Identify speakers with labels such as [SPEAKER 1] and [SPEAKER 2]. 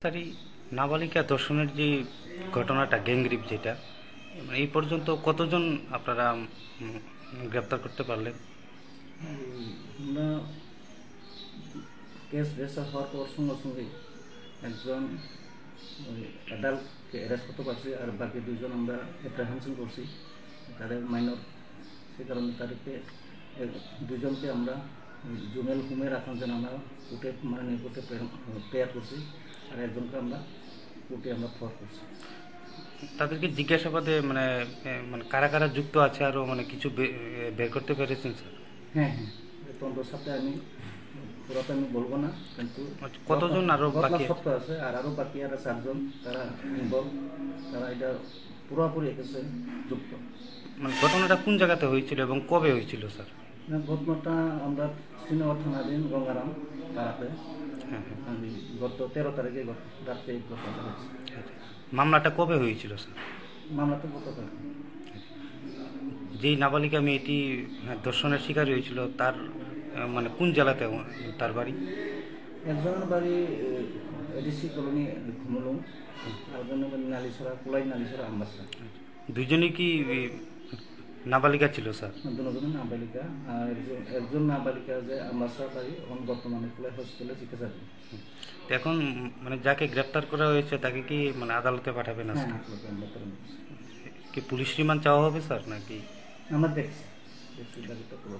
[SPEAKER 1] Sir, এই নাবালিকা ধর্ষণের যে ঘটনাটা, গ্যাংরেপ যেটা, মানে এই পর্যন্ত কতজন আপনারা গ্রেপ্তার করতে পারলেন?
[SPEAKER 2] আমরা কেস রেজিস্টার হওয়ার পর সঙ্গে সঙ্গে একজন অ্যাডাল্টকে অ্যারেস্ট করতে পারছি, আর বাকি দুজন আমরা অ্যাপ্রিহেনশন করছি, তাদের মাইনর। সে কারণে তাদেরকে দুজনকে আমরা জুমেল হোমে রাখার জন্য আমরা কোর্টে মানে কোর্টে প্রেয়ার করছি, আর একজনকে আমরা কোর্টে আমরা ফর করছি।
[SPEAKER 1] তাদেরকে জিজ্ঞাসাবাদে মানে মানে কারা কারা যুক্ত আছে আরও মানে কিছু বের করতে পেরেছেন স্যার?
[SPEAKER 2] হ্যাঁ হ্যাঁ, তদন্ত সপ্তাহে আমি পুরোটা আমি বলবো না, কিন্তু
[SPEAKER 1] কতজন আরও বাকি
[SPEAKER 2] সপ্তাহ আছে, আর আরও বাকি আর 4জন তারা ইনভলভ, তারা এটা পুরোপুরি এসে যুক্ত।
[SPEAKER 1] মানে ঘটনাটা কোন জায়গাতে হয়েছিল এবং কবে হয়েছিল স্যার?
[SPEAKER 2] ঘটনাটা আমরা শ্রীনগর থানাধীন গঙ্গারাম পাড়াতে
[SPEAKER 1] হ্যাঁ হ্যাঁ।
[SPEAKER 2] আমি গত 13 তারিখে রাত্রে এই ঘটনাটা হয়েছে।
[SPEAKER 1] মামলাটা কবে হয়েছিল স্যার?
[SPEAKER 2] মামলা তো গতকাল।
[SPEAKER 1] যেই নাবালিকা মেয়েটি ধর্ষণের শিকার হয়েছিল তার মানে কোন জেলাতে তার বাড়ি?
[SPEAKER 2] একজনের বাড়ি এডিসি কলোনি ঘুমলুং, আর একজনের বাড়ি নালিছড়া, কোলাই নালিছড়া আমবাসা।
[SPEAKER 1] দুজনেই কি নাবালিকা ছিল স্যার?
[SPEAKER 2] দুজনের নাবালিকা, আর একজন নাবালিকা যে আমবাসা বাড়ি, এখন বর্তমানে কোলাই হসপিটালে চিকিৎসা দিন।
[SPEAKER 1] এখন মানে যাকে গ্রেপ্তার করা হয়েছে তাকে কি মানে আদালতে পাঠাবেন আজকে?
[SPEAKER 2] হ্যাঁ,
[SPEAKER 1] কি পুলিশ রিমান্ড চাওয়া হবে স্যার নাকি?
[SPEAKER 2] আমরা দেখছি দাবিটা করে